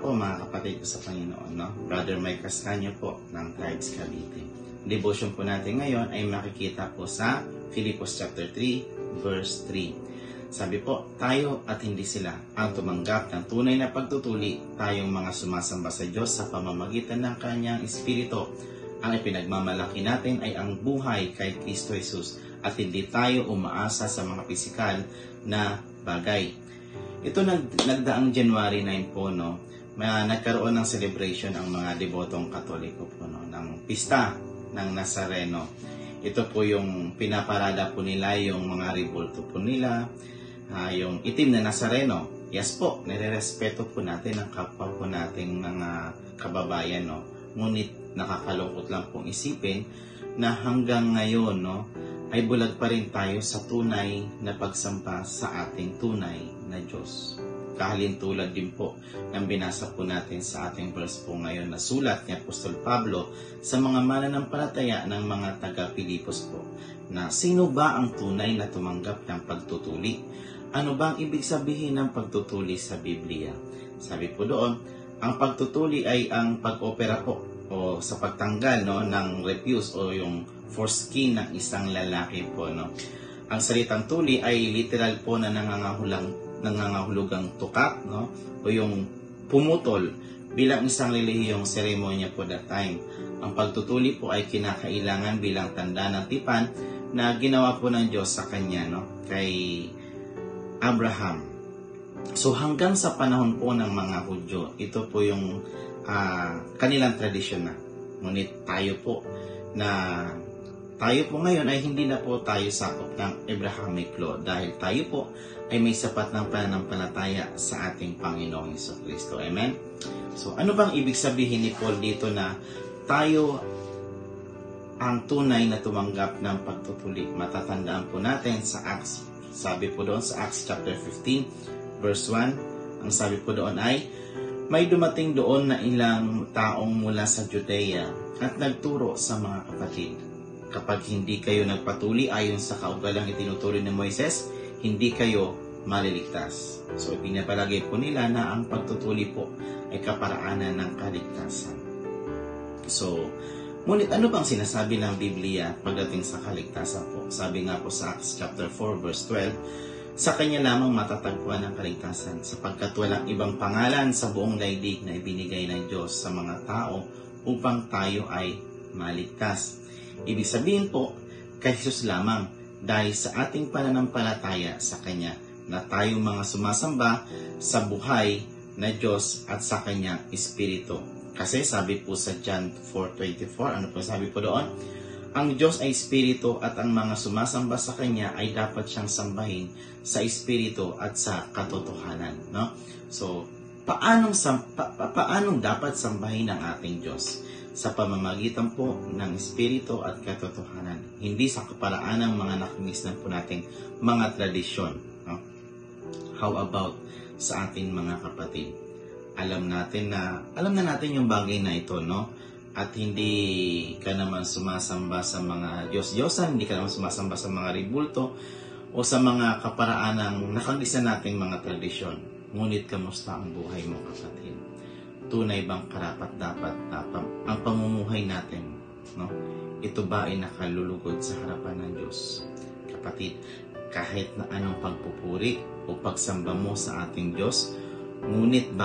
po mga kapatid ko sa Panginoon, no? Brother Mike Castaño po ng Tribes Cavite. Devotion po natin ngayon ay makikita po sa Filipos chapter 3 verse 3. Sabi po, tayo at hindi sila ang tumanggap ng tunay na pagtutuli, tayong mga sumasamba sa Diyos sa pamamagitan ng Kanyang Espiritu. Ang ipinagmamalaki natin ay ang buhay kay Kristo Jesus at hindi tayo umaasa sa mga pisikal na bagay. Ito nagdaang January 9 po, no, nagkaroon ng celebration ang mga debotong Katoliko po, no, ng pista ng Nazareno. Ito po yung pinaparada po nila, yung mga rebulto po nila, yung itim na Nazareno. Yes po, nire-respeto po natin ang kapwa po nating mga kababayan, no. Ngunit nakakalungkot lang pong isipin na hanggang ngayon, no, ay bulag pa rin tayo sa tunay na pagsamba sa ating tunay na Diyos. Kahalintulad din po ng binasa po natin sa ating verse po ngayon na sulat ni Apostol Pablo sa mga mananampalataya ng mga taga-Pilipos po, na sino ba ang tunay na tumanggap ng pagtutuli? Ano ba ang ibig sabihin ng pagtutuli sa Biblia? Sabi po doon, ang pagtutuli ay ang pag-opera po o sa pagtanggal, no, ng refuse o yung foreskin ng isang lalaki po, no. Ang salitang tuli ay literal po na nangangahulugang tukat, no, o yung pumutol bilang isang relihiyong seremonya po that time. Ang pagtutuli po ay kinakailangan bilang tanda ng tipan na ginawa po ng Diyos sa kanya, no, kay Abraham. So hanggang sa panahon po ng mga Hudyo, ito po yung kanilang tradisyon na. Ngunit tayo po ngayon ay hindi na po tayo sakop ng Abrahamic law dahil tayo po ay may sapat ng pananampalataya sa ating Panginoong Jesucristo. Amen? So ano bang ibig sabihin ni Paul dito na tayo ang tunay na tumanggap ng pagtutuli? Matatandaan po natin sa Acts. Sabi po doon sa Acts chapter 15 verse 1, ang sabi po doon ay, may dumating doon na ilang taong mula sa Judea at nagturo sa mga kapatid, kapag hindi kayo nagpatuli ayon sa kaugalang itinuturo ni Moises, hindi kayo maliligtas. So pinapalagay po nila na ang pagtutuli po ay kaparaanan ng kaligtasan. So, ngunit ano bang sinasabi ng Biblia pagdating sa kaligtasan po? Sabi nga po sa Acts chapter 4 verse 12, sa Kanya lamang matatagpuan ang kaligtasan, sapagkat walang ibang pangalan sa buong daigdig na ibinigay ng Diyos sa mga tao upang tayo ay maligtas. Ibig sabihin po, kay Jesus lamang, dahil sa ating pananampalataya sa Kanya, na tayong mga sumasamba sa buhay na Diyos at sa Kanyang Espiritu. Kasi sabi po sa John 4:24, ano po sabi po doon? Ang Diyos ay Espiritu at ang mga sumasamba sa Kanya ay dapat siyang sambahin sa Espiritu at sa katotohanan, no? So, paanong dapat sambahin ang ating Diyos? Sa pamamagitan po ng Espiritu at katotohanan, hindi sa kaparaan ng mga nakimisnan po nating mga tradisyon, no? How about sa ating mga kapatid? Alam na natin yung bagay na ito, no? At hindi ka naman sumasamba sa mga Diyos-Diyosan, hindi ka naman sumasamba sa mga rebulto o sa mga kaparaan ng nakagisa nating mga tradisyon. Ngunit kamusta ang buhay mo, kapatid? Tunay bang karapat-dapat ang pamumuhay natin, no? Ito ba ay nakalulugod sa harapan ng Diyos? Kapatid, kahit na anong pagpupuri o pagsamba mo sa ating Diyos, ngunit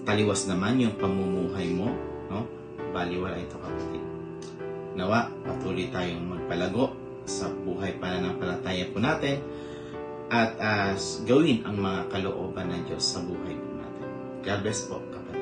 taliwas naman yung pamumuhay mo, no? Baliwala ito, kapatid. Nawa, patuloy tayong magpalago sa buhay pananampalataya po natin at gawin ang mga kalooban ng Diyos sa buhay po natin. God bless po, kapatid.